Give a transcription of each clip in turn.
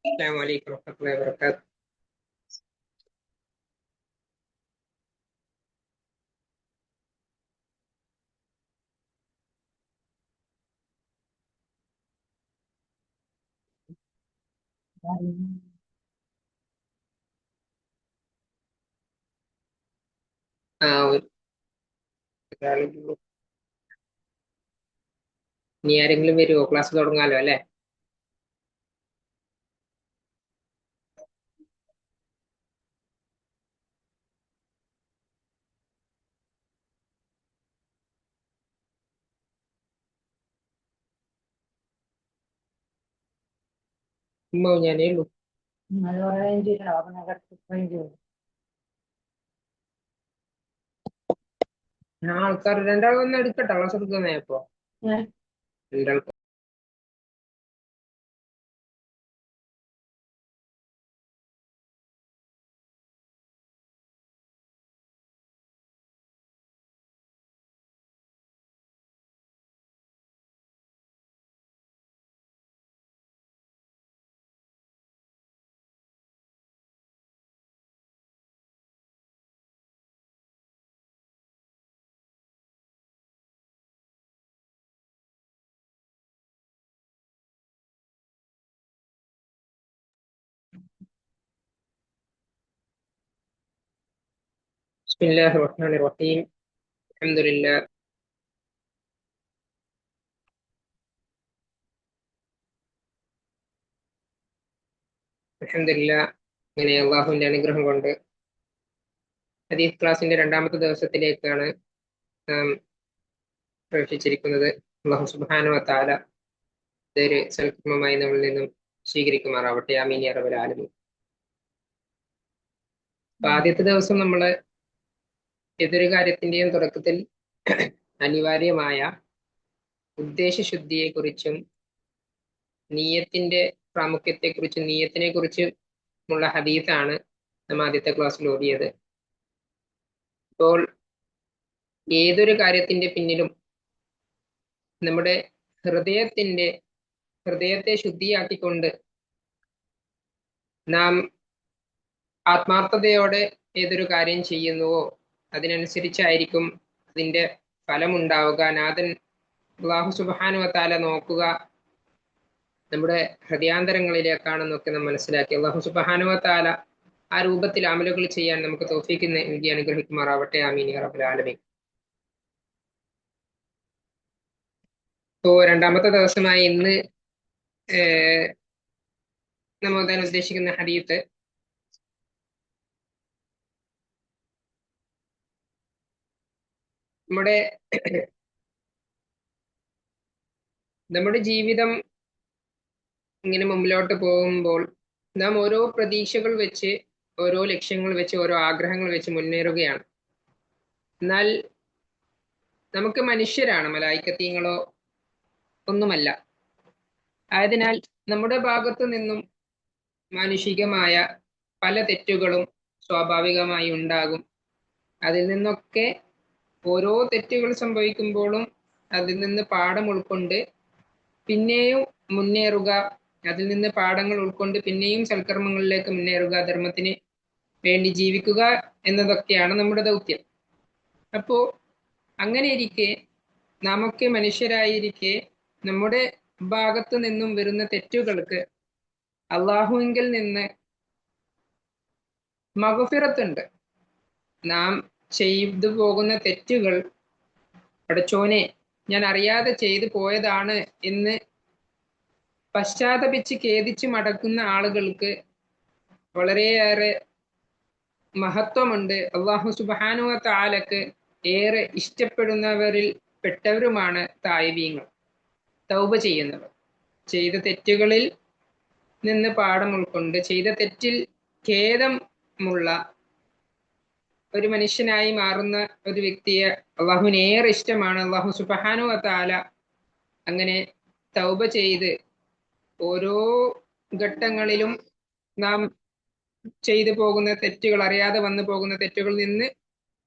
السلام عليكم ورحمة الله وبركاته. ഇനി ആരെങ്കിലും വരുമോ? ക്ലാസ് തുടങ്ങാലോ അല്ലേ? ഞാനേ ഉള്ളൂ. ആൾക്കാർ രണ്ടാളൊന്നും എടുക്കട്ടെ, ക്ലാസ് എടുക്കുന്നേ. ഇപ്പൊ രണ്ടാൾക്ക് بسم الله الرحمن الرحيم. الحمد لله. അങ്ങനെ അള്ളാഹുവിന്റെ അനുഗ്രഹം കൊണ്ട് ഹദീസ് ക്ലാസിന്റെ രണ്ടാമത്തെ ദിവസത്തിലേക്കാണ് നാം പ്രവേശിച്ചിരിക്കുന്നത്. അള്ളാഹു സുബ്ഹാനഹു വ തആല ഇതൊരു സൽക്രമമായി നമ്മളിൽ നിന്നും സ്വീകരിക്കുമാറാവട്ടെ. ആമീൻ യാ റബ്ബൽ ആലമീൻ. ആദ്യത്തെ ദിവസം നമ്മള് ഏതൊരു കാര്യത്തിന്റെയും തുടക്കത്തിൽ അനിവാര്യമായ ഉദ്ദേശശുദ്ധിയെ കുറിച്ചും നീയത്തിന്റെ പ്രാമുഖ്യത്തെക്കുറിച്ചും നീയത്തിനെ കുറിച്ചും ഉള്ള ഹദീസാണ് നാം ആദ്യത്തെ ക്ലാസ്സിൽ ഓതിയത്. ഇപ്പോൾ ഏതൊരു കാര്യത്തിന്റെ പിന്നിലും നമ്മുടെ ഹൃദയത്തെ ശുദ്ധിയാക്കിക്കൊണ്ട് നാം ആത്മാർത്ഥതയോടെ ഏതൊരു കാര്യം ചെയ്യുന്നുവോ അതിനനുസരിച്ചായിരിക്കും അതിന്റെ ഫലമുണ്ടാവുക. നാഥൻ അല്ലാഹു സുബ്ഹാനഹു വ തആല നോക്കുക നമ്മുടെ ഹൃദയാന്തരങ്ങളിലേക്കാണെന്നൊക്കെ നാം മനസ്സിലാക്കി. അല്ലാഹു സുബ്ഹാനഹു വ തആല ആ രൂപത്തിൽ അമലുകൾ ചെയ്യാൻ നമുക്ക് തൗഫീഖ് നൽകി അനുഗ്രഹിക്കുമാറാവട്ടെ. ആമീൻ യാ റബ്ബൽ ആലമീൻ. ഇപ്പോ രണ്ടാമത്തെ ദിവസമായി ഇന്ന് നമ്മൾ ഓതാൻ ഉദ്ദേശിക്കുന്ന ഹദീത്ത് നമ്മുടെ ജീവിതം ഇങ്ങനെ മുമ്പിലോട്ട് പോകുമ്പോൾ നാം ഓരോ പ്രതീക്ഷകൾ വെച്ച്, ഓരോ ലക്ഷ്യങ്ങൾ വെച്ച്, ഓരോ ആഗ്രഹങ്ങൾ വെച്ച് മുന്നേറുകയാണ്. എന്നാൽ നമുക്ക് മനുഷ്യരാണ്, മലായികത്തീങ്ങളോ ഒന്നുമല്ല. ആയതിനാൽ നമ്മുടെ ഭാഗത്തു നിന്നും മാനുഷികമായ പല തെറ്റുകളും സ്വാഭാവികമായി ഉണ്ടാകും. അതിൽ നിന്നൊക്കെ ഓരോ തെറ്റുകൾ സംഭവിക്കുമ്പോഴും അതിൽ നിന്ന് പാഠം ഉൾക്കൊണ്ട് പിന്നെയും മുന്നേറുക, അതിൽ നിന്ന് പാഠങ്ങൾ ഉൾക്കൊണ്ട് പിന്നെയും സൽക്കർമ്മങ്ങളിലേക്ക് മുന്നേറുക, ധർമ്മത്തിന് വേണ്ടി ജീവിക്കുക എന്നതൊക്കെയാണ് നമ്മുടെ ദൗത്യം. അപ്പോ അങ്ങനെ ഇരിക്കെ, നാമൊക്കെ മനുഷ്യരായിരിക്കെ നമ്മുടെ ഭാഗത്തു നിന്നും വരുന്ന തെറ്റുകൾക്ക് അള്ളാഹുവിങ്കിൽ നിന്ന് മഗ്ഫിറത്തുണ്ട്. നാം ചെയ്തു പോകുന്ന തെറ്റുകൾ പടച്ചോനെ ഞാൻ അറിയാതെ ചെയ്തു പോയതാണ് എന്ന് പശ്ചാത്തപിച്ച് ഖേദിച്ച് മടക്കുന്ന ആളുകൾക്ക് വളരെയേറെ മഹത്വമുണ്ട്. അള്ളാഹു സുബ്ഹാനഹു വ തആലക്ക് ഏറെ ഇഷ്ടപ്പെടുന്നവരിൽ പെട്ടവരുമാണ് തായിബീങ്ങൾ, തൗബ ചെയ്യുന്നവർ. ചെയ്ത തെറ്റുകളിൽ നിന്ന് പാഠം ഉൾക്കൊണ്ട് ചെയ്ത തെറ്റിൽ ഖേദമുള്ള ഒരു മനുഷ്യനായി മാറുന്ന ഒരു വ്യക്തിയെ അള്ളാഹുവിന് ഏറെ ഇഷ്ടമാണ്. അള്ളാഹു സുബ്ഹാനഹു വ തആല അങ്ങനെ തൗബ ചെയ്ത് ഓരോ ഘട്ടങ്ങളിലും നാം ചെയ്തു പോകുന്ന തെറ്റുകൾ, അറിയാതെ വന്നു പോകുന്ന തെറ്റുകളിൽ നിന്ന്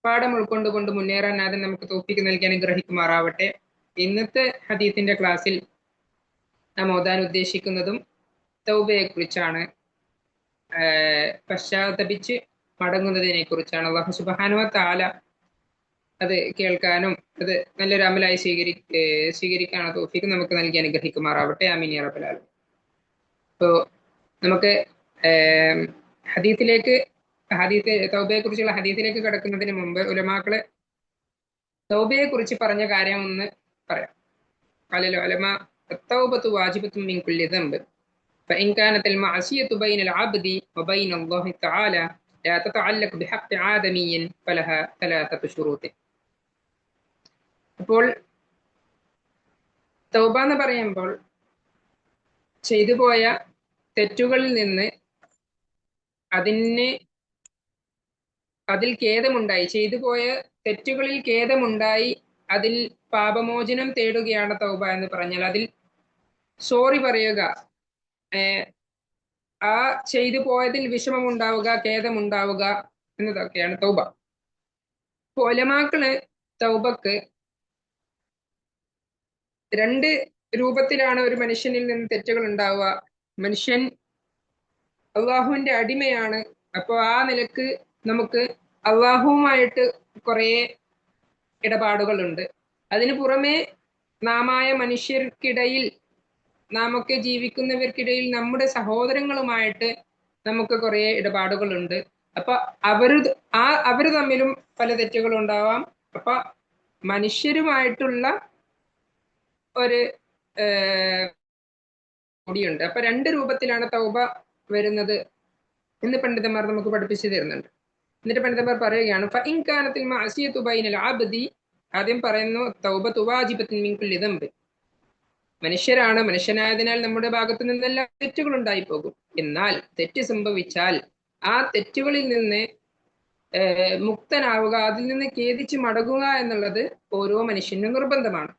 പാഠം ഉൾക്കൊണ്ടുകൊണ്ട് മുന്നേറാൻ ആദ്യം നമുക്ക് തൗഫീഖ് നൽകി അനുഗ്രഹിക്കുമാറാവട്ടെ. ഇന്നത്തെ ഹദീസിന്റെ ക്ലാസ്സിൽ നാം ഓതാൻ ഉദ്ദേശിക്കുന്നതും തൗബയെ കുറിച്ചാണ്, പശ്ചാത്തപിച്ച് മടങ്ങുന്നതിനെ കുറിച്ചാണ്. അല്ലാഹു സുബ്ഹാനഹു വ തആല അത് കേൾക്കാനും അത് നല്ലൊരു അമലായി സ്വീകരിക്കാനുള്ള തൗഫീഖ് നമുക്ക് നൽകി അനുഗ്രഹിക്കുമാറാവട്ടെ. ആമീൻ യാ റബ്ബൽ ആലമീൻ. അപ്പോൾ നമുക്ക് ഹദീസിലേക്ക് തൗബയെ കുറിച്ചുള്ള ഹദീസിലേക്ക് കടക്കുന്നതിന് മുമ്പ് ഉലമാക്കള് തൗബയെ കുറിച്ച് പറഞ്ഞ കാര്യം ഒന്ന് പറയാം. ഖാലൽ ഉലമാ التوبة واجبة من كل ذنب فإن كانت المعصية بين العبد وبين الله تعالى لا تتعلق بحق آدمي فلها ثلاثة شروط. അപ്പോൾ തൗബ എന്ന് പറയുമ്പോൾ ചെയ്തു പോയ തെറ്റുകളിൽ നിന്ന് അതിൽ ഖേദമുണ്ടായി, ചെയ്തു പോയ തെറ്റുകളിൽ ഖേദമുണ്ടായി അതിൽ പാപമോചനം തേടുകയാണ് തൗബ എന്ന് പറഞ്ഞാൽ, അതിൽ സോറി പറയുക, ആ ചെയ്തു പോയതിൽ വിഷമമുണ്ടാവുക, ഖേദമുണ്ടാവുക എന്നതൊക്കെയാണ് തൗബ. ഉലമാക്കള് തൗബക്ക് രണ്ട് രൂപത്തിലാണ് ഒരു മനുഷ്യനിൽ നിന്ന് തെറ്റുകൾ ഉണ്ടാവുക. മനുഷ്യൻ അള്ളാഹുവിന്റെ അടിമയാണ്. അപ്പോൾ ആ നിലക്ക് നമുക്ക് അള്ളാഹുവുമായിട്ട് കുറേ ഇടപാടുകളുണ്ട്. അതിനു പുറമെ നാമായ മനുഷ്യർക്കിടയിൽ, നാമൊക്കെ ജീവിക്കുന്നവർക്കിടയിൽ നമ്മുടെ സഹോദരങ്ങളുമായിട്ട് നമുക്ക് കുറേ ഇടപാടുകളുണ്ട്. അപ്പൊ അവര് തമ്മിലും പല തെറ്റുകളും ഉണ്ടാവാം. അപ്പൊ മനുഷ്യരുമായിട്ടുള്ള ഒരു കൂടിയുണ്ട്. അപ്പൊ രണ്ട് രൂപത്തിലാണ് തൗബ വരുന്നത് എന്ന് പണ്ഡിതന്മാർ നമുക്ക് പഠിപ്പിച്ചു തരുന്നുണ്ട്. എന്നിട്ട് പണ്ഡിതന്മാർ പറയുകയാണ്, ഫഇൻ കാനത്തിൽ മഅസിയതു ബൈനൽ അബ്ദി, ആദ്യം പറയുന്നു തൗബതു വാജിബത്തുൻ മിൻ കുല്ലി ദംബ്. മനുഷ്യരാണ്, മനുഷ്യനായതിനാൽ നമ്മുടെ ഭാഗത്തു നിന്നെല്ലാം തെറ്റുകൾ ഉണ്ടായി പോകും. എന്നാൽ തെറ്റ് സംഭവിച്ചാൽ ആ തെറ്റുകളിൽ നിന്ന് മുക്തനാവുക, അതിൽ നിന്ന് ഖേദിച്ച് മടങ്ങുക എന്നുള്ളത് ഓരോ മനുഷ്യനും നിർബന്ധമാണ്.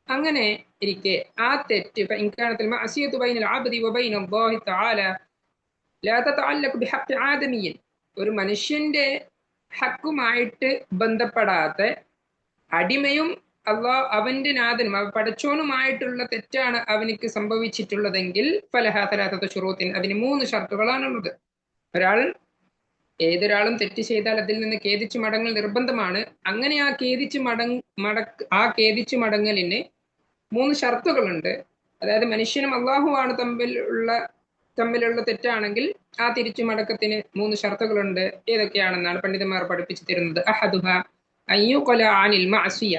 അങ്ങനെ ഇരിക്കെ ആ തെറ്റ് ഫഇൻ കാനത്തിൽ മഅസിയതു ബൈനൽ അബ്ദി വബൈന അല്ലാഹി തആല ലാ തതഅല്ലഖു ബിഹഖ് ആദമിയ്യൻ, ഒരു മനുഷ്യന്റെ ഹക്കുമായിട്ട് ബന്ധപ്പെടാത്ത അടിമയും അവന്റെ നാഥനും പടച്ചോനുമായിട്ടുള്ള തെറ്റാണ് അവനിക്ക് സംഭവിച്ചിട്ടുള്ളതെങ്കിൽ ഫലഹ തലാത്തത ശുറൂത്തിൻ, അതിന് 3 ഷർത്തുകളാണുള്ളത്. ഏതൊരാളും തെറ്റ് ചെയ്താൽ അതിൽ നിന്ന് ഖേദിച്ചു മടങ്ങൽ നിർബന്ധമാണ്. അങ്ങനെ ആ ഖേദിച്ചു മടങ്ങലിന് 3 ഷർത്തുകളുണ്ട്. അതായത് മനുഷ്യനും അള്ളാഹുവാണ് തമ്മിലുള്ള തെറ്റാണെങ്കിൽ ആ തിരിച്ചു മടക്കത്തിന് 3 ഷർത്തുകളുണ്ട്. ഏതൊക്കെയാണെന്നാണ് പണ്ഡിതന്മാർ പഠിപ്പിച്ചു തരുന്നത്. അഹദുഹ അയ്യുഖല അനിൽ മഅസിയ,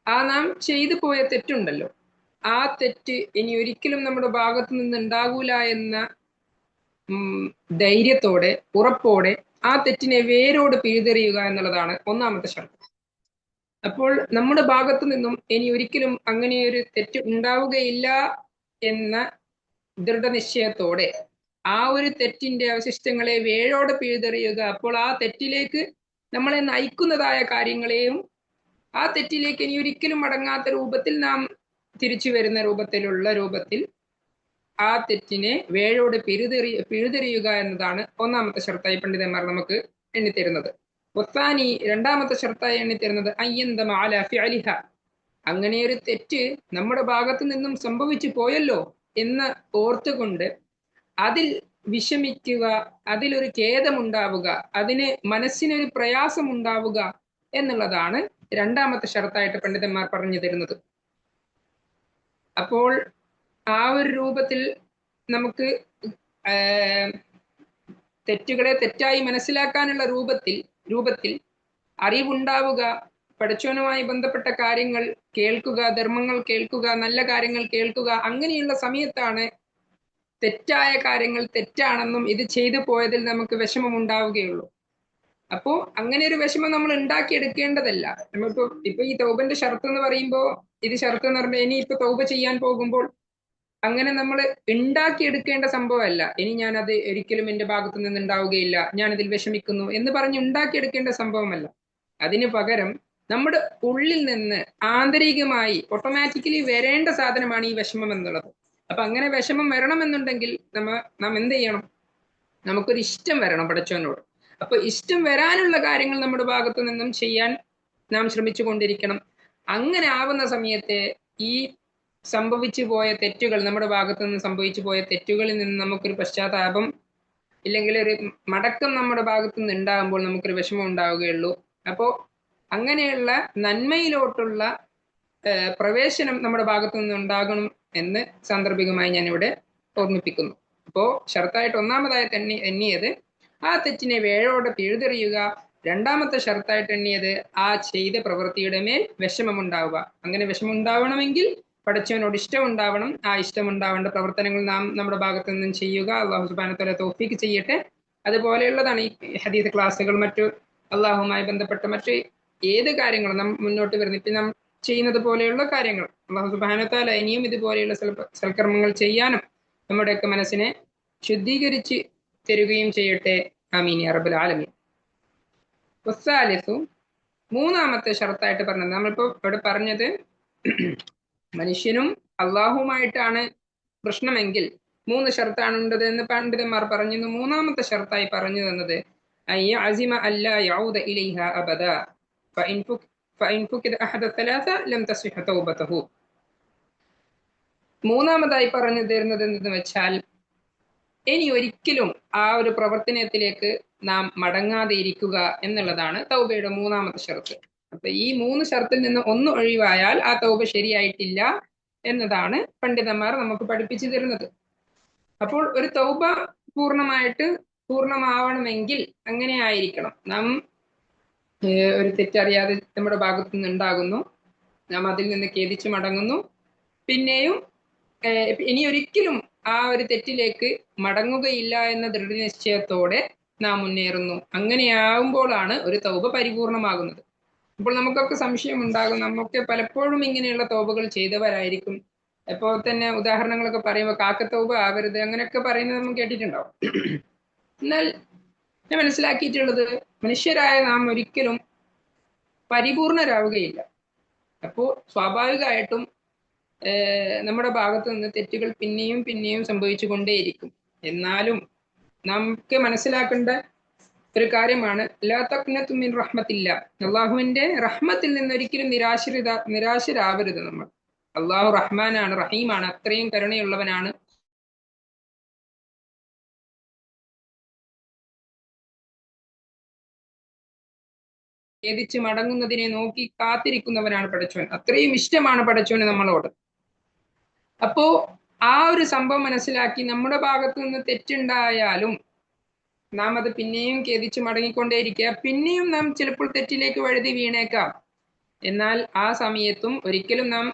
ആ നാം ചെയ്തു പോയ തെറ്റുണ്ടല്ലോ, ആ തെറ്റ് ഇനി ഒരിക്കലും നമ്മുടെ ഭാഗത്തു നിന്ന് ഉണ്ടാകൂല എന്ന ധൈര്യത്തോടെ, ഉറപ്പോടെ ആ തെറ്റിനെ വേരോട് പിഴുതെറിയുക എന്നുള്ളതാണ് ഒന്നാമത്തെ ഷർത്ത്. അപ്പോൾ നമ്മുടെ ഭാഗത്തു നിന്നും ഇനി ഒരിക്കലും അങ്ങനെ ഒരു തെറ്റ് ഉണ്ടാവുകയില്ല എന്ന ദൃഢനിശ്ചയത്തോടെ ആ ഒരു തെറ്റിന്റെ അവശിഷ്ടങ്ങളെ വേരോട് പിഴുതെറിയുക. അപ്പോൾ ആ തെറ്റിലേക്ക് നമ്മളെ നയിക്കുന്നതായ കാര്യങ്ങളെയും ആ തെറ്റിലേക്ക് ഇനി ഒരിക്കലും മടങ്ങാത്ത രൂപത്തിൽ നാം തിരിച്ചു വരുന്ന രൂപത്തിൽ ആ തെറ്റിനെ വേരോട് പിഴുതെറിയുക എന്നതാണ് ഒന്നാമത്തെ ഷർത്തായി പണ്ഡിതന്മാർ നമുക്ക് എണ്ണിത്തരുന്നത്. വസാനി, രണ്ടാമത്തെ ഷർത്തായി എണ്ണിത്തരുന്നത് അയ്യന്തമ അലാ ഫിഅലിഹ, അങ്ങനെ ഒരു തെറ്റ് നമ്മുടെ ഭാഗത്തു നിന്നും സംഭവിച്ചു പോയല്ലോ എന്ന് ഓർത്തുകൊണ്ട് അതിൽ വിഷമിക്കുക, അതിലൊരു ഖേദമുണ്ടാവുക, അതിന് മനസ്സിനൊരു പ്രയാസമുണ്ടാവുക എന്നുള്ളതാണ് രണ്ടാമത്തെ ഷർത്തായിട്ട് പണ്ഡിതന്മാർ പറഞ്ഞു തരുന്നത്. അപ്പോൾ ആ ഒരു രൂപത്തിൽ നമുക്ക് തെറ്റുകളെ തെറ്റായി മനസ്സിലാക്കാനുള്ള രൂപത്തിൽ അറിവുണ്ടാവുക, പടച്ചോനുമായി ബന്ധപ്പെട്ട കാര്യങ്ങൾ കേൾക്കുക, ധർമ്മങ്ങൾ കേൾക്കുക, നല്ല കാര്യങ്ങൾ കേൾക്കുക. അങ്ങനെയുള്ള സമയത്താണ് തെറ്റായ കാര്യങ്ങൾ തെറ്റാണെന്നും ഇത് ചെയ്തു പോയതിൽ നമുക്ക് വിഷമം ഉണ്ടാവുകയുള്ളൂ. അപ്പോ അങ്ങനെ ഒരു വിഷമം നമ്മൾ ഉണ്ടാക്കിയെടുക്കേണ്ടതല്ല. ഇപ്പൊ ഈ തൗബന്റെ ഷർത്ത് എന്ന് പറയുമ്പോൾ, ഇത് ഷർത്ത് എന്ന് പറഞ്ഞാൽ ഇനി ഇപ്പൊ തൗബ ചെയ്യാൻ പോകുമ്പോൾ അങ്ങനെ നമ്മൾ ഉണ്ടാക്കിയെടുക്കേണ്ട സംഭവമല്ല. ഇനി ഞാനത് ഒരിക്കലും എന്റെ ഭാഗത്തു നിന്ന് ഉണ്ടാവുകയില്ല, ഞാനതിൽ വിഷമിക്കുന്നു എന്ന് പറഞ്ഞ് ഉണ്ടാക്കിയെടുക്കേണ്ട സംഭവമല്ല. അതിന് പകരം നമ്മുടെ ഉള്ളിൽ നിന്ന് ആന്തരികമായി ഓട്ടോമാറ്റിക്കലി വരേണ്ട സാധനമാണ് ഈ വിഷമം എന്നുള്ളത്. അപ്പൊ അങ്ങനെ വിഷമം വരണമെന്നുണ്ടെങ്കിൽ നാം എന്ത് ചെയ്യണം? നമുക്കൊരു ഇഷ്ടം വരണം പടച്ചവനോട്. അപ്പൊ ഇഷ്ടം വരാനുള്ള കാര്യങ്ങൾ നമ്മുടെ ഭാഗത്തു നിന്നും ചെയ്യാൻ നാം ശ്രമിച്ചു കൊണ്ടിരിക്കണം. അങ്ങനെ ആവുന്ന സമയത്ത് ഈ സംഭവിച്ചു പോയ തെറ്റുകൾ, നമ്മുടെ ഭാഗത്തു നിന്ന് സംഭവിച്ചു പോയ തെറ്റുകളിൽ നിന്ന് നമുക്കൊരു പശ്ചാത്താപം ഇല്ലെങ്കിൽ ഒരു മടക്കം നമ്മുടെ ഭാഗത്തു നിന്ന് ഉണ്ടാകുമ്പോൾ നമുക്കൊരു വിഷമം ഉണ്ടാവുകയുള്ളൂ. അപ്പോൾ അങ്ങനെയുള്ള നന്മയിലോട്ടുള്ള പ്രവേശനം നമ്മുടെ ഭാഗത്തു നിന്ന് ഉണ്ടാകണം എന്ന് സാന്ദർഭികമായി ഞാനിവിടെ ഓർമ്മിപ്പിക്കുന്നു. അപ്പോൾ ഷർത്തായിട്ട് ഒന്നാമതായിട്ട് എണ്ണിയത് ആ തെറ്റിനെ വേഴോടെ പിഴുതെറിയുക. രണ്ടാമത്തെ ഷർത്തായിട്ട് എണ്ണിയത് ആ ചെയ്ത പ്രവൃത്തിയുടെ മേൽ വിഷമമുണ്ടാവുക. അങ്ങനെ വിഷമമുണ്ടാവണമെങ്കിൽ പടച്ചവനോട് ഇഷ്ടമുണ്ടാവണം. ആ ഇഷ്ടമുണ്ടാവേണ്ട പ്രവർത്തനങ്ങൾ നാം നമ്മുടെ ഭാഗത്തു നിന്നും ചെയ്യുക. അള്ളാഹു സുബ്ഹാനഹു വ തആല തൗഫീഖ് ചെയ്യട്ടെ. അതുപോലെയുള്ളതാണ് ഈ ഹദീസ് ക്ലാസ്സുകൾ, മറ്റു അള്ളാഹുമായി ബന്ധപ്പെട്ട മറ്റ് ഏത് കാര്യങ്ങളും നാം മുന്നോട്ട് വരുന്നു. ഇപ്പം നാം ചെയ്യുന്നത് പോലെയുള്ള കാര്യങ്ങൾ അള്ളാഹു സുബ്ഹാനഹു വ തആല ഇനിയും ഇതുപോലെയുള്ള സൽക്കർമ്മങ്ങൾ ചെയ്യാനും നമ്മുടെയൊക്കെ മനസ്സിനെ ശുദ്ധീകരിച്ച് തരുകയും ചെയ്യട്ടെ. ആമീൻ യാ റബ്ബൽ ആലമീൻ. വസ്സാലിസു, മൂന്നാമത്തെ ഷർത്തായിട്ട് പറഞ്ഞത്, നമ്മളിപ്പോൾ ഇവിടെ പറഞ്ഞത് മനുഷ്യനും അള്ളാഹുമായിട്ടാണ് പ്രശ്നമെങ്കിൽ 3 ഷർത്താണ് ഉണ്ടത് എന്ന് പണ്ഡിതന്മാർ പറഞ്ഞു. മൂന്നാമത്തെ ഷർത്തായി പറഞ്ഞു തന്നത് അസിമ അല്ലാ യഊദ ഇലൈഹ അബദ ഫഇൻ ഫുഖിദ അഹദ തലാസ ലം തസ്ഹിഹ തൗബതഹു. മൂന്നാമതായി പറഞ്ഞു തരുന്നത് എന്തെന്ന് വെച്ചാൽ ഇനി ഒരിക്കലും ആ ഒരു പ്രവർത്തനത്തിലേക്ക് നാം മടങ്ങാതെ ഇരിക്കുക എന്നുള്ളതാണ് തൗബയുടെ മൂന്നാമത്തെ ഷർത്ത്. അപ്പൊ ഈ 3 ഷർത്തിൽ നിന്ന് ഒന്ന് ഒഴിവായാൽ ആ തൗബ ശരിയായിട്ടില്ല എന്നതാണ് പണ്ഡിതന്മാർ നമുക്ക് പഠിപ്പിച്ചു തരുന്നത്. അപ്പോൾ ഒരു തൗബ പൂർണ്ണമാവണമെങ്കിൽ അങ്ങനെ ആയിരിക്കണം. നാം ഒരു തെറ്ററിയാതെ നമ്മുടെ ഭാഗത്തു നിന്ന് ഉണ്ടാകുന്നു, നാം അതിൽ നിന്ന് ഖേദിച്ചു മടങ്ങുന്നു, പിന്നെയും ഇനി ഒരിക്കലും ആ ഒരു തെറ്റിലേക്ക് മടങ്ങുകയില്ല എന്ന ദൃഢനിശ്ചയത്തോടെ നാം മുന്നേറുന്നു. അങ്ങനെയാവുമ്പോഴാണ് ഒരു തൗബ പരിപൂർണമാകുന്നത്. അപ്പോൾ നമുക്കൊക്കെ സംശയം ഉണ്ടാകും. നമുക്ക് പലപ്പോഴും ഇങ്ങനെയുള്ള തൗബകൾ ചെയ്തവരായിരിക്കും. ഇപ്പോൾ തന്നെ ഉദാഹരണങ്ങളൊക്കെ പറയുമ്പോൾ കാക്കത്തൗബ ആവരുത് അങ്ങനെയൊക്കെ പറയുന്നത് നമ്മൾ കേട്ടിട്ടുണ്ടാവും. എന്നാൽ ഞാൻ മനസ്സിലാക്കിയിട്ടുള്ളത് മനുഷ്യരായ നാം ഒരിക്കലും പരിപൂർണരാവുകയില്ല. അപ്പോൾ സ്വാഭാവികമായിട്ടും നമ്മുടെ ഭാഗത്ത് നിന്ന് തെറ്റുകൾ പിന്നെയും പിന്നെയും സംഭവിച്ചു കൊണ്ടേയിരിക്കും. എന്നാലും നമുക്ക് മനസ്സിലാക്കേണ്ട ഒരു കാര്യമാണ് ലാ തഖ്നതു മിൻ റഹ്മത്തില്ല, അള്ളാഹുവിന്റെ റഹ്മത്തിൽ നിന്ന് ഒരിക്കലും നിരാശരാവരുത് നമ്മൾ. അള്ളാഹു റഹ്മാനാണ്, റഹീമാണ്, അത്രയും കരുണയുള്ളവനാണ്. ഖേദിച്ച് മടങ്ങുന്നതിനെ നോക്കി കാത്തിരിക്കുന്നവനാണ് പടച്ചവൻ. അത്രയും ഇഷ്ടമാണ് പടച്ചവന് നമ്മളോട്. അപ്പോ ആ ഒരു സംഭവം മനസ്സിലാക്കി നമ്മുടെ ഭാഗത്തു നിന്ന് തെറ്റുണ്ടായാലും നാം അത് പിന്നെയും ഖേദിച്ച് മടങ്ങിക്കൊണ്ടേയിരിക്കുക. പിന്നെയും നാം ചിലപ്പോൾ തെറ്റിലേക്ക് വഴുതി വീണേക്കാം. എന്നാൽ ആ സമയത്തും ഒരിക്കലും നാം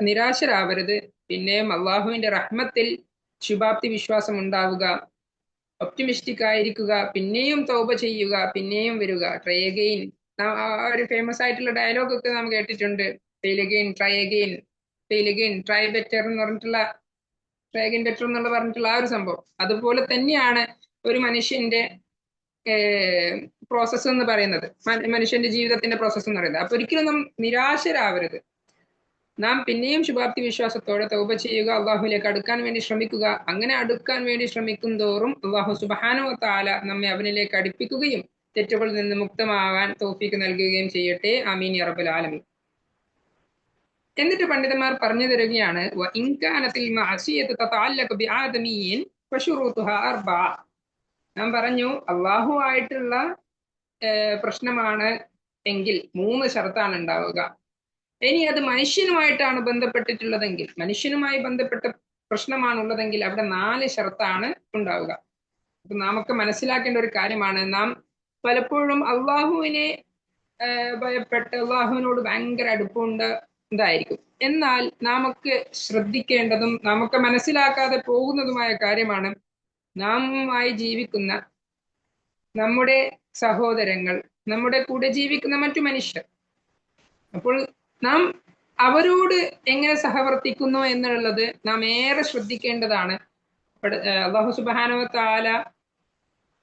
നിരാശരാവരുത്. പിന്നെയും അള്ളാഹുവിന്റെ റഹ്മത്തിൽ ശുഭാപ്തി വിശ്വാസം ഉണ്ടാവുക, ഒപ്റ്റിമിസ്റ്റിക് ആയിരിക്കുക, പിന്നെയും തൗബ ചെയ്യുക, പിന്നെയും വരിക. ട്രൈ അഗെയിൻ, ആ ഒരു ഫേമസ് ആയിട്ടുള്ള ഡയലോഗ് ഒക്കെ നാം കേട്ടിട്ടുണ്ട്. Fail again, try again, fail again, try better എന്ന് പറഞ്ഞിട്ടുള്ള, ട്രൈ അഗെയിൻ ബെറ്റർ എന്നുള്ള പറഞ്ഞിട്ടുള്ള ആ ഒരു സംഭവം. അതുപോലെ തന്നെയാണ് ഒരു മനുഷ്യന്റെ പ്രോസസ്സ് എന്ന് പറയുന്നത്, മനുഷ്യന്റെ ജീവിതത്തിന്റെ പ്രോസസ്സ് എന്ന് പറയുന്നത്. അപ്പൊ ഒരിക്കലും നാം നിരാശരാവരുത്. നാം പിന്നെയും ശുഭാപ്തി വിശ്വാസത്തോടെ തൗബ ചെയ്യുക, അള്ളാഹുലേക്ക് അടുക്കാൻ വേണ്ടി ശ്രമിക്കുക. അങ്ങനെ അടുക്കാൻ വേണ്ടി ശ്രമിക്കും തോറും അള്ളാഹു സുബ്ഹാനഹു വ തആല നമ്മെ അവനിലേക്ക് അടുപ്പിക്കുകയും തെറ്റുകളിൽ നിന്ന് മുക്തമാവാൻ തൗഫീഖ് നൽകുകയും ചെയ്യട്ടെ. ആമീൻ യാ റബ്ബൽ ആലമീൻ. എന്നിട്ട് പണ്ഡിതന്മാർ പറഞ്ഞു തരികയാണ് വ ഇൻ കാനത്തിൽ മഅസിയതു തതഅല്ലഖു ബിആദമിയ്യിൻ ഫശുറൂതുഹാ അർബഅ. ഞാൻ പറഞ്ഞു അള്ളാഹു ആയിട്ടുള്ള പ്രശ്നമാണ് എങ്കിൽ 3 ഷർത്താണ് ഉണ്ടാവുക. ഇനി അത് മനുഷ്യനുമായിട്ടാണ് ബന്ധപ്പെട്ടിട്ടുള്ളതെങ്കിൽ, മനുഷ്യനുമായി ബന്ധപ്പെട്ട പ്രശ്നമാണുള്ളതെങ്കിൽ അവിടെ 4 ഷർത്താണ് ഉണ്ടാവുക. അപ്പൊ നമുക്ക് മനസ്സിലാക്കേണ്ട ഒരു കാര്യമാണ്, നാം പലപ്പോഴും അള്ളാഹുവിനെ ഭയപ്പെട്ട് അള്ളാഹുവിനോട് ഭയങ്കര അടുപ്പമുണ്ടായിരിക്കും. എന്നാൽ നമുക്ക് ശ്രദ്ധിക്കേണ്ടതും നമുക്ക് മനസ്സിലാക്കാതെ പോകുന്നതുമായ കാര്യമാണ് നാമുമായി ജീവിക്കുന്ന നമ്മുടെ സഹോദരങ്ങൾ, നമ്മുടെ കൂടെ ജീവിക്കുന്ന മറ്റു മനുഷ്യർ. അപ്പോൾ നാം അവരോട് എങ്ങനെ സഹവർത്തിക്കുന്നു എന്നുള്ളത് നാം ഏറെ ശ്രദ്ധിക്കേണ്ടതാണ്. അല്ലാഹു സുബ്ഹാനഹു വ തആല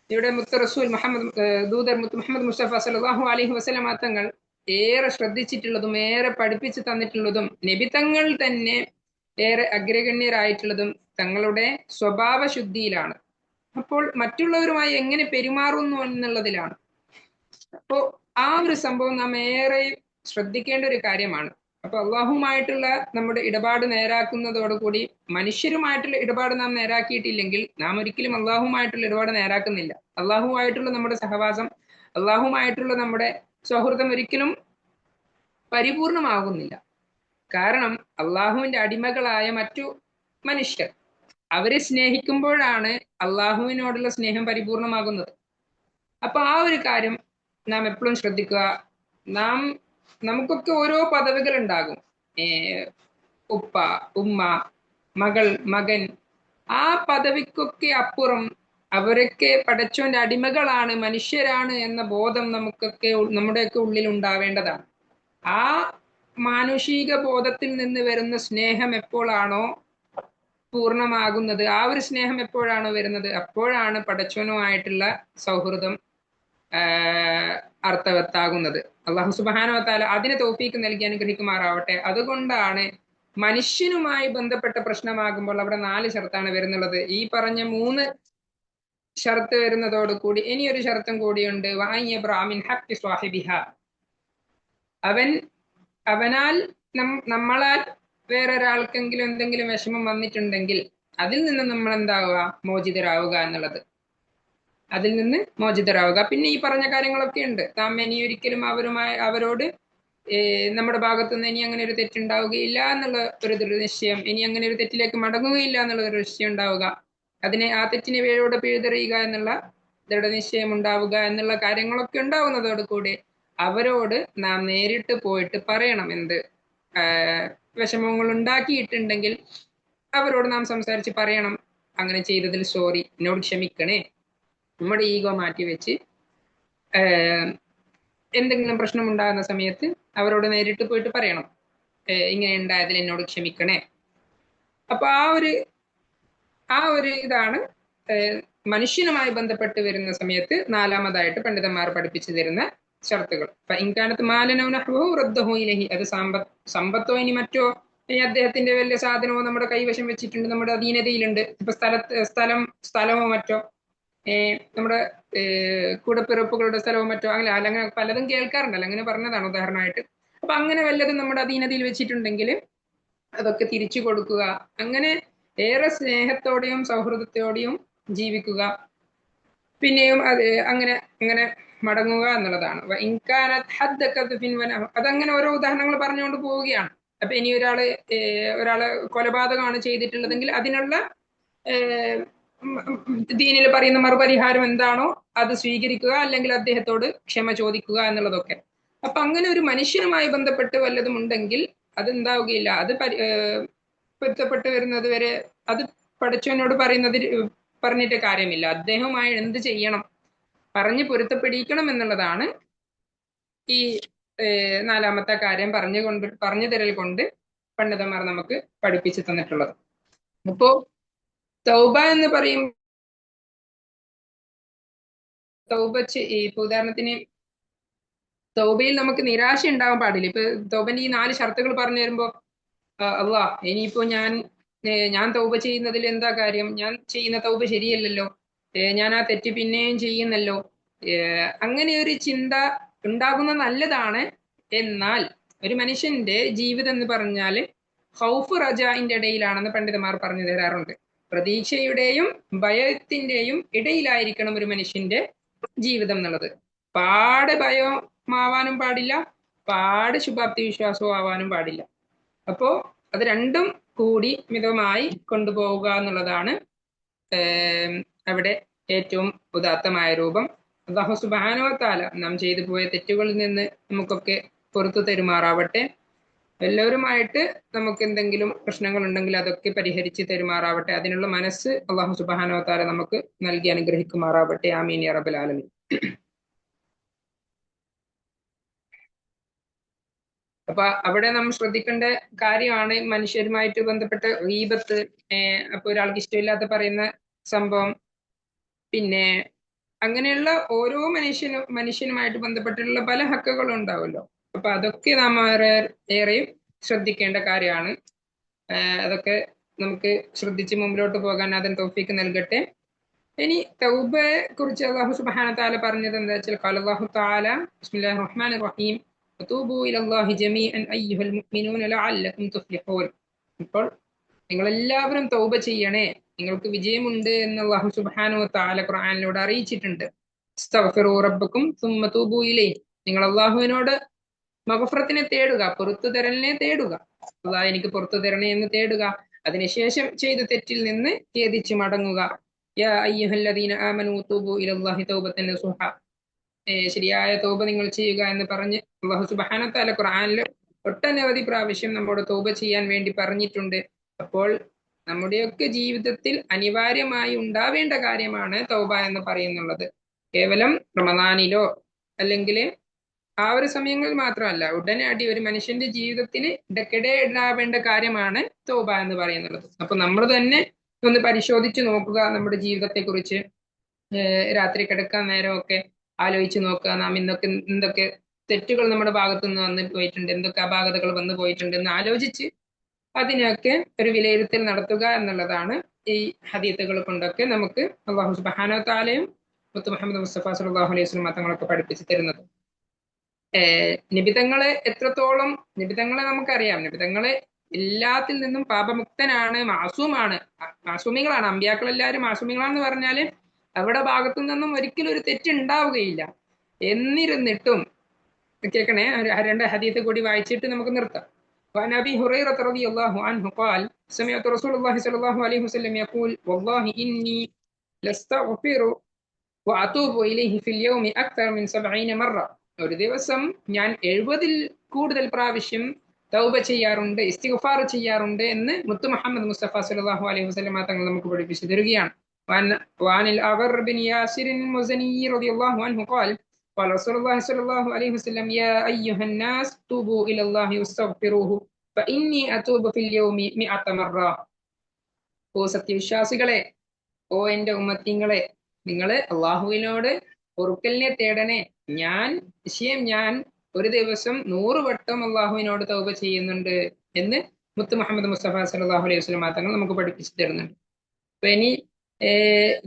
ഇവിടെ മുത്ത് റസൂൽ മുഹമ്മദ് മുസ്തഫ സല്ലല്ലാഹു അലൈഹി വസല്ലം തങ്ങൾ ഏറെ ശ്രദ്ധിച്ചിട്ടുള്ളതും ഏറെ പഠിപ്പിച്ചു തന്നിട്ടുള്ളതും നബി തങ്ങൾ തന്നെ ഏറെ അഗ്രഗണ്യരായിട്ടുള്ളതും തങ്ങളുടെ സ്വഭാവ ശുദ്ധിയിലാണ്. അപ്പോൾ മറ്റുള്ളവരുമായി എങ്ങനെ പെരുമാറുന്നു എന്നുള്ളതിലാണ്. അപ്പോൾ ആ ഒരു സംഭവം നാം ഏറെ ശ്രദ്ധിക്കേണ്ട ഒരു കാര്യമാണ്. അപ്പൊ അള്ളാഹുമായിട്ടുള്ള നമ്മുടെ ഇടപാട് നേരാക്കുന്നതോടുകൂടി മനുഷ്യരുമായിട്ടുള്ള ഇടപാട് നാം നേരാക്കിയിട്ടില്ലെങ്കിൽ നാം ഒരിക്കലും അള്ളാഹുമായിട്ടുള്ള ഇടപാട് നേരാക്കുന്നില്ല. അള്ളാഹുമായിട്ടുള്ള നമ്മുടെ സഹവാസം, അള്ളാഹുമായിട്ടുള്ള നമ്മുടെ സൗഹൃദം ഒരിക്കലും പരിപൂർണമാകുന്നില്ല. കാരണം അള്ളാഹുവിന്റെ അടിമകളായ മറ്റു മനുഷ്യർ അവരെ സ്നേഹിക്കുമ്പോഴാണ് അള്ളാഹുവിനോടുള്ള സ്നേഹം പരിപൂർണമാകുന്നത്. അപ്പൊ ആ ഒരു കാര്യം നാം എപ്പോഴും ശ്രദ്ധിക്കുക. നമുക്കൊക്കെ ഓരോ പദവികൾ ഉണ്ടാകും. ഉപ്പ, ഉമ്മ, മകൾ, മകൻ. ആ പദവിക്കൊക്കെ അപ്പുറം അവരൊക്കെ പടച്ചോന്റെ അടിമകളാണ്, മനുഷ്യരാണ് എന്ന ബോധം നമ്മുടെയൊക്കെ ഉള്ളിൽ ഉണ്ടാവേണ്ടതാണ്. ആ മാനുഷിക ബോധത്തിൽ നിന്ന് വരുന്ന സ്നേഹം എപ്പോഴാണോ പൂർണ്ണമാകുന്നത്, ആ ഒരു സ്നേഹം എപ്പോഴാണോ വരുന്നത്, അപ്പോഴാണ് പടച്ചോനുമായിട്ടുള്ള സൗഹൃദം അർത്ഥവത്താകുന്നത്. അള്ളാഹു സുബ്ഹാനഹു വ തആല അതിന് തൗഫീക്ക് നൽകി അനുഗ്രഹിക്കുമാറാവട്ടെ. അതുകൊണ്ടാണ് മനുഷ്യനുമായി ബന്ധപ്പെട്ട പ്രശ്നമാകുമ്പോൾ അവിടെ 4 ഷർത്താണ് വരുന്നുള്ളത്. ഈ പറഞ്ഞ 3 ഷർത്ത് വരുന്നതോടുകൂടി ഇനിയൊരു ഷർത്തും കൂടിയുണ്ട്. അവനാൽ നമ്മളാൽ വേറൊരാൾക്കെങ്കിലും എന്തെങ്കിലും വിഷമം വന്നിട്ടുണ്ടെങ്കിൽ അതിൽ നിന്ന് നമ്മൾ എന്താവുക, മോചിതരാവുക എന്നുള്ളത്. അതിൽ നിന്ന് മോചിതരാവുക. പിന്നെ ഈ പറഞ്ഞ കാര്യങ്ങളൊക്കെ ഉണ്ട്. നാം ഇനി ഒരിക്കലും അവരോട് നമ്മുടെ ഭാഗത്തുനിന്ന് ഇനി അങ്ങനെ ഒരു തെറ്റുണ്ടാവുകയില്ല എന്നുള്ള ഒരു ദൃഢനിശ്ചയം, ഇനി അങ്ങനെ ഒരു തെറ്റിലേക്ക് മടങ്ങുകയില്ല എന്നുള്ള ഒരു നിശ്ചയം ഉണ്ടാവുക, ആ തെറ്റിനെ വേരോടെ പിഴുതെറിയുക എന്നുള്ള ദൃഢനിശ്ചയം ഉണ്ടാവുക എന്നുള്ള കാര്യങ്ങളൊക്കെ ഉണ്ടാവുന്നതോടുകൂടി അവരോട് നാം നേരിട്ട് പോയിട്ട് പറയണം. എന്ത് വിഷമങ്ങൾ ഉണ്ടാക്കിയിട്ടുണ്ടെങ്കിൽ അവരോട് നാം സംസാരിച്ച് പറയണം, അങ്ങനെ ചെയ്തതിൽ സോറി, എന്നോട് ക്ഷമിക്കണേ. നമ്മുടെ ഈഗോ മാറ്റി വെച്ച് എന്തെങ്കിലും പ്രശ്നം ഉണ്ടാകുന്ന സമയത്ത് അവരോട് നേരിട്ട് പോയിട്ട് പറയണം, ഇങ്ങനെ ഉണ്ടായതിൽ എന്നോട് ക്ഷമിക്കണേ. അപ്പൊ ആ ഒരു ഇതാണ് മനുഷ്യനുമായി ബന്ധപ്പെട്ട് വരുന്ന സമയത്ത് 4മതായിട്ട് പണ്ഡിതന്മാർ പഠിപ്പിച്ചു തരുന്ന ഷർത്തുകൾ. ഇൻകാനത്ത് അത് സമ്പത്തോ ഇനി മറ്റോ, ഇനി അദ്ദേഹത്തിന്റെ വലിയ സാധനമോ നമ്മുടെ കൈവശം വെച്ചിട്ടുണ്ട്, നമ്മുടെ അധീനതയിലുണ്ട്, ഇപ്പൊ സ്ഥലമോ മറ്റോ, നമ്മുടെ കൂടപ്പിറപ്പുകളുടെ സ്ഥലമോ മറ്റോ, അങ്ങനെ പലതും കേൾക്കാറുണ്ടല്ലോ, അങ്ങനെ പറഞ്ഞതാണ് ഉദാഹരണമായിട്ട്. അപ്പൊ അങ്ങനെ വല്ലതും നമ്മുടെ അധീനതയിൽ വെച്ചിട്ടുണ്ടെങ്കിൽ അതൊക്കെ തിരിച്ചു കൊടുക്കുക. അങ്ങനെ ഏറെ സ്നേഹത്തോടെയും സൗഹൃദത്തോടെയും ജീവിക്കുക. പിന്നെയും അങ്ങനെ മടങ്ങുക എന്നുള്ളതാണ്. അതങ്ങനെ ഓരോ ഉദാഹരണങ്ങൾ പറഞ്ഞുകൊണ്ട് പോവുകയാണ്. അപ്പൊ ഇനി ഒരാള് കൊലപാതകമാണ് ചെയ്തിട്ടുള്ളതെങ്കിൽ അതിനുള്ള ദീനിൽ പറയുന്ന മറുപരിഹാരം എന്താണോ അത് സ്വീകരിക്കുക, അല്ലെങ്കിൽ അദ്ദേഹത്തോട് ക്ഷമ ചോദിക്കുക എന്നുള്ളതൊക്കെ. അപ്പൊ അങ്ങനെ ഒരു മനുഷ്യനുമായി ബന്ധപ്പെട്ട് വല്ലതും ഉണ്ടെങ്കിൽ അതെന്താവുകയില്ല, അത് പൊരുത്തപ്പെട്ട് വരുന്നത് വരെ അത് പടച്ചവനോട് പറഞ്ഞിട്ട് കാര്യമില്ല. അദ്ദേഹവുമായി എന്ത് ചെയ്യണം, പറഞ്ഞ് പൊരുത്തപ്പെടിക്കണം എന്നുള്ളതാണ് ഈ 4മത്തെ കാര്യം പറഞ്ഞു തരൽ കൊണ്ട് പണ്ഡിതന്മാർ നമുക്ക് പഠിപ്പിച്ചു തന്നിട്ടുള്ളത്. അപ്പോ തൗബ എന്ന് പറയും, ഇപ്പൊ ഉദാഹരണത്തിന് തൗബയിൽ നമുക്ക് നിരാശ ഉണ്ടാവാൻ പാടില്ല. ഇപ്പൊ തൗബന്റെ ഈ 4 ഷർത്തുകൾ പറഞ്ഞു വരുമ്പോ അള്ളാഹ് ഇനിയിപ്പോ ഞാൻ തൗബ ചെയ്യുന്നതിൽ എന്താ കാര്യം, ഞാൻ ചെയ്യുന്ന തൗബ ശരിയല്ലല്ലോ, ഞാൻ ആ തെറ്റ് പിന്നെയും ചെയ്യുന്നല്ലോ, അങ്ങനെ ഒരു ചിന്ത ഉണ്ടാകുന്ന നല്ലതാണ്. എന്നാൽ ഒരു മനുഷ്യന്റെ ജീവിതം എന്ന് പറഞ്ഞാൽ ഖൗഫ് റജാഇന്റെ ഇടയിലാണെന്ന് പണ്ഡിതന്മാർ പറഞ്ഞു തരാറുണ്ട്. പ്രതീക്ഷയുടെയും ഭയത്തിന്റെയും ഇടയിലായിരിക്കണം ഒരു മനുഷ്യന്റെ ജീവിതം എന്നുള്ളത്. പാടെ ഭയമാവാനും പാടില്ല, പാടെ ശുഭാപ്തി വിശ്വാസവും ആവാനും പാടില്ല. അപ്പോ അത് രണ്ടും കൂടി മിതമായി കൊണ്ടുപോവുക എന്നുള്ളതാണ് അവിടെ ഏറ്റവും ഉദാത്തമായ രൂപം. അല്ലാഹു സുബ്ഹാനഹു വ തആല നാം ചെയ്തു പോയ തെറ്റുകളിൽ നിന്ന് നമുക്കൊക്കെ പുറത്തു തരുമാറാവട്ടെ. എല്ലാവരുമായിട്ട് നമുക്ക് എന്തെങ്കിലും പ്രശ്നങ്ങൾ ഉണ്ടെങ്കിൽ അതൊക്കെ പരിഹരിച്ച് തരുമാറാവട്ടെ. അതിനുള്ള മനസ്സ് അല്ലാഹു സുബ്ഹാനഹു വ തആല നമുക്ക് നൽകി അനുഗ്രഹിക്കുമാറാവട്ടെ. ആമീൻ യാ റബ്ബൽ ആലമീൻ. അപ്പൊ അവിടെ നമ്മൾ ശ്രദ്ധിക്കേണ്ട കാര്യമാണ് മനുഷ്യരുമായിട്ട് ബന്ധപ്പെട്ട ഗീബത്ത്. അപ്പൊ ഒരാൾക്ക് ഇഷ്ടമില്ലാത്ത പറയുന്ന സംഭവം, പിന്നെ അങ്ങനെയുള്ള ഓരോ മനുഷ്യനുമായിട്ട് ബന്ധപ്പെട്ടിട്ടുള്ള പല ഹക്കുകളും ഉണ്ടാവുമല്ലോ. അപ്പൊ അതൊക്കെ നാം ഏറെയും ശ്രദ്ധിക്കേണ്ട കാര്യമാണ്. അതൊക്കെ നമുക്ക് ശ്രദ്ധിച്ച് മുമ്പിലോട്ട് പോകാൻ അതിന് തൗഫീക്ക് നൽകട്ടെ. ഇനി തൗബയെ കുറിച്ച് അല്ലാഹു സുബ്ഹാനഹു വ തആല പറഞ്ഞത് എന്താ വെച്ചാൽ, ഖാല അല്ലാഹു തആല ബിസ്മില്ലാഹിർ റഹ്മാനിർ റഹീം വതൂബൂ ഇലല്ലാഹി ജമീഅൻ അയ്യുഹൽ മുഅ്മിനൂന ലഅല്ലകും തുഫ്ലിഹൂൻ. ഇപ്പോൾ നിങ്ങളെല്ലാവരും തൗബ ചെയ്യണേ, നിങ്ങൾക്ക് വിജയമുണ്ട് എന്ന് അല്ലാഹു സുബ്ഹാനഹു വ തആല ഖുർആനിലൂടെ അറിയിച്ചിട്ടുണ്ട്. ഇസ്തഗ്ഫിറൂ റബ്ബക്കും സുമ്മ തൂബൂ ഇലൈഹി. നിങ്ങൾ അല്ലാഹുവിനോട് മഗ്ഫിറത്തിനെ തേടുക, പുറത്തു തരലിനെ തേടുക. അല്ലാഹ് എനിക്ക് പുറത്തു തരണേ എന്ന് തേടുക. അതിനുശേഷം ചെയ്ത തെറ്റിൽ നിന്ന് ഖേദിച്ച് മടങ്ങുക. യാ അയ്യുഹല്ലദീന ആമനൂ തൂബൂ ഇലല്ലാഹി തൗബത്തൻ നസൂഹ. ശരിയായ തൗബ നിങ്ങൾ ചെയ്യുക എന്ന് പറഞ്ഞ് അല്ലാഹു സുബ്ഹാനഹു വ തആല ഖുർആനിൽ ഒട്ടനവധി പ്രാവശ്യം നമ്മോട് തൗബ ചെയ്യാൻ വേണ്ടി പറഞ്ഞിട്ടുണ്ട്. അപ്പോൾ നമ്മുടെയൊക്കെ ജീവിതത്തിൽ അനിവാര്യമായി ഉണ്ടാവേണ്ട കാര്യമാണ് തൗബ എന്ന് പറയുന്നുള്ളത്. കേവലം റമദാനിലോ അല്ലെങ്കിൽ ആ ഒരു സമയങ്ങളിൽ മാത്രമല്ല, ഉടനടി ഒരു മനുഷ്യന്റെ ജീവിതത്തിന് ഇടയ്ക്കിടെ ഉണ്ടാവേണ്ട കാര്യമാണ് തൗബ എന്ന് പറയുന്നുള്ളത്. അപ്പൊ നമ്മൾ തന്നെ ഒന്ന് പരിശോധിച്ച് നോക്കുക നമ്മുടെ ജീവിതത്തെ കുറിച്ച്. രാത്രി കിടക്കാൻ നേരമൊക്കെ ആലോചിച്ച് നോക്കുക, നാം എന്തൊക്കെ തെറ്റുകൾ നമ്മുടെ ഭാഗത്തു നിന്ന് വന്നു പോയിട്ടുണ്ട്, എന്തൊക്കെ അപാകതകൾ വന്നു പോയിട്ടുണ്ട് എന്ന് ആലോചിച്ച് അതിനൊക്കെ ഒരു വിലയിരുത്തൽ നടത്തുക എന്നുള്ളതാണ് ഈ ഹദീത്തുകൾ കൊണ്ടൊക്കെ നമുക്ക് അല്ലാഹു സുബ്ഹാനഹു വ തആലയും മുത്ത് മുഹമ്മദ് മുസ്തഫ സല്ലല്ലാഹു അലൈഹി വസല്ലം തങ്ങളൊക്കെ പഠിപ്പിച്ചു തരുന്നത്. നിബിതങ്ങളെ എത്രത്തോളം, നിബിതങ്ങളെ നമുക്കറിയാം, നിബിതങ്ങളെ എല്ലാത്തിൽ നിന്നും പാപമുക്തനാണ്, മാസൂമാണ്, മാസൂമികളാണ്. അമ്പിയാക്കൾ എല്ലാവരും മാസൂമികളാണെന്ന് പറഞ്ഞാല് അവരുടെ ഭാഗത്തു നിന്നും ഒരിക്കലും ഒരു തെറ്റുണ്ടാവുകയില്ല. എന്നിരുന്നിട്ടും കേൾക്കണേ, രണ്ട് ഹദീത്ത് കൂടി വായിച്ചിട്ട് നമുക്ക് നിർത്താം. وعن أبي هريرة رضي الله عنه قال سمعت رسول الله صلى الله عليه وسلم يقول والله إني لأستغفر وأتوب إليه في اليوم أكثر من 70 مرة. ഒരു ദിവസം ഞാൻ 70-ൽ കൂടുതൽ പ്രാവശ്യം തൗബ ചെയ്യാറുണ്ട്, ഇസ്തിഗ്ഫാർ ചെയ്യാറുണ്ട് എന്ന് മുത്ത് മുഹമ്മദ് മുസ്തഫ സല്ലല്ലാഹു അലൈഹി വസല്ലം തങ്ങൾ നമുക്ക് പഠിപ്പിച്ചു തരികയാണ്. وعن الأغر بن ياسر المزني رضي الله عنه قال قال رسول الله صلى الله عليه وسلم يا أيها الناس توبوا إلى الله واستغفروه فإني أتوب في اليوم 100 مرة. ഓ സത്യവിശ്വാസികളെ, ഓ എന്റെ ഉമ്മത്തിങ്ങളെ, നിങ്ങള് അള്ളാഹുവിനോട് പൊറുക്കലിനെ തേടണേ. ഞാൻ ഒരു ദിവസം 100 വട്ടം അള്ളാഹുവിനോട് തൗബ ചെയ്യുന്നുണ്ട് എന്ന് മുത്ത് മുഹമ്മദ് മുസ്തഫ സല്ലല്ലാഹു അലൈഹി വസല്ലം തങ്ങൾ നമുക്ക് പഠിപ്പിച്ചു തരുന്നുണ്ട്. അപ്പൊ ഇനി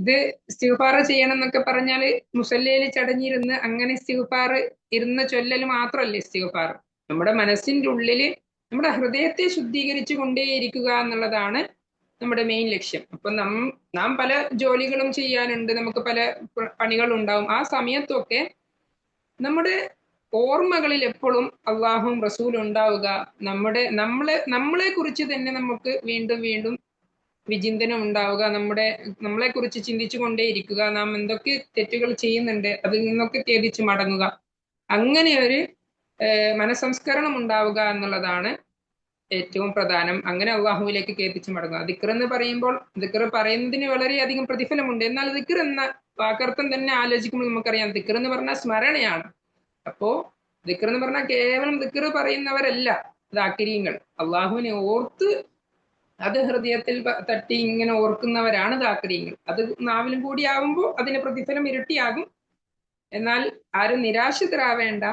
ഇത് ഇസ്തിഗ്ഫാർ ചെയ്യണം എന്നൊക്കെ പറഞ്ഞാല് മുസല്ലയിൽ ചടഞ്ഞിരുന്ന് അങ്ങനെ ഇസ്തിഗ്ഫാർ ഇരുന്ന് ചൊല്ലൽ മാത്രമല്ല ഇസ്തിഗ്ഫാർ. നമ്മുടെ മനസ്സിന്റെ ഉള്ളില് നമ്മുടെ ഹൃദയത്തെ ശുദ്ധീകരിച്ചു കൊണ്ടേയിരിക്കുക എന്നുള്ളതാണ് നമ്മുടെ മെയിൻ ലക്ഷ്യം. അപ്പൊ നാം പല ജോലികളും ചെയ്യാനുണ്ട്, നമുക്ക് പല പണികളുണ്ടാവും. ആ സമയത്തൊക്കെ നമ്മുടെ ഓർമ്മകളിൽ എപ്പോഴും അള്ളാഹും റസൂലും ഉണ്ടാവുക. നമ്മളെ കുറിച്ച് തന്നെ നമുക്ക് വീണ്ടും വീണ്ടും വിചിന്തനം ഉണ്ടാവുക, നമ്മളെ കുറിച്ച് ചിന്തിച്ചു കൊണ്ടേയിരിക്കുക, നാം എന്തൊക്കെ തെറ്റുകൾ ചെയ്യുന്നുണ്ട് അതിൽ നിന്നൊക്കെ ഖേദിച്ച് മടങ്ങുക. അങ്ങനെ ഒരു മനസ്സംസ്കരണം ഉണ്ടാവുക എന്നുള്ളതാണ് ഏറ്റവും പ്രധാനം. അങ്ങനെ അള്ളാഹുവിലേക്ക് ഖേദിച്ച് മടങ്ങുക. ദിക്ർ എന്ന് പറയുമ്പോൾ ദിക്ർ പറയുന്നതിന് വളരെയധികം പ്രതിഫലമുണ്ട്. എന്നാൽ ദിക്ർ എന്ന വാക്കർത്ഥം തന്നെ ആലോചിക്കുമ്പോൾ നമുക്കറിയാം, ദിക്ർ എന്ന് പറഞ്ഞാൽ സ്മരണയാണ്. അപ്പോ ദിക്ർ എന്ന് പറഞ്ഞാൽ കേവലം ദിക്ർ പറയുന്നവരല്ല ദാക്കിരീങ്ങൾ. അള്ളാഹുവിനെ ഓർത്ത് അത് ഹൃദയത്തിൽ തട്ടി ഇങ്ങനെ ഓർക്കുന്നവരാണ് ദാക്കിരീങ്ങൾ. അത് നാവിലും കൂടി ആവുമ്പോൾ അതിന് പ്രതിഫലം ഇരട്ടിയാകും. എന്നാൽ ആരും നിരാശിതരാവേണ്ട,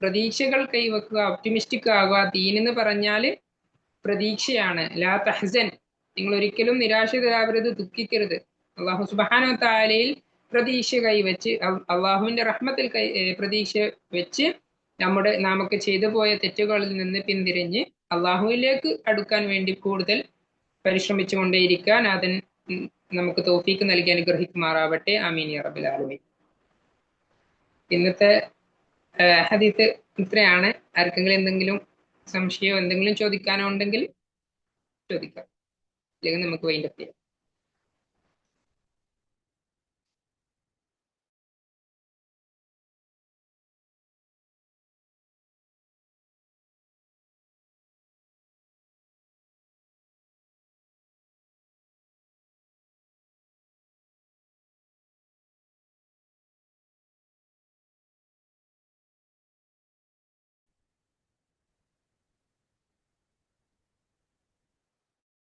പ്രതീക്ഷകൾ കൈവെക്കുക, ഒപ്റ്റിമിസ്റ്റിക് ആവുക. ദീൻ എന്ന് പറഞ്ഞാല് പ്രതീക്ഷയാണ്. ലാ തഹ്സൻ, നിങ്ങൾ ഒരിക്കലും നിരാശിതരാവരുത്, ദുഃഖിക്കരുത്. അള്ളാഹു സുബ്ഹാനഹു വ തആലയിൽ പ്രതീക്ഷ കൈവച്ച്, അള്ളാഹുവിന്റെ റഹ്മത്തിൽ പ്രതീക്ഷ വെച്ച് നമുക്ക് ചെയ്തു പോയ തെറ്റുകളിൽ നിന്ന് പിന്തിരിഞ്ഞ് അള്ളാഹുവിലേക്ക് അടുക്കാൻ വേണ്ടി കൂടുതൽ പരിശ്രമിച്ചു കൊണ്ടേയിരിക്കാൻ അതിന് നമുക്ക് തൗഫീക്ക് നൽകി അനുഗ്രഹിക്കുമാറാവട്ടെ. ആമീൻ യാ റബ്ബൽ ആലമീൻ. ഇന്നത്തെ ഹദീത്ത് ഇത്രയാണ്. ആർക്കെങ്കിലും എന്തെങ്കിലും സംശയമോ എന്തെങ്കിലും ചോദിക്കാനോ ഉണ്ടെങ്കിൽ ചോദിക്കാം, അല്ലെങ്കിൽ നമുക്ക് വൈൻഡപ്പ് ചെയ്യാം.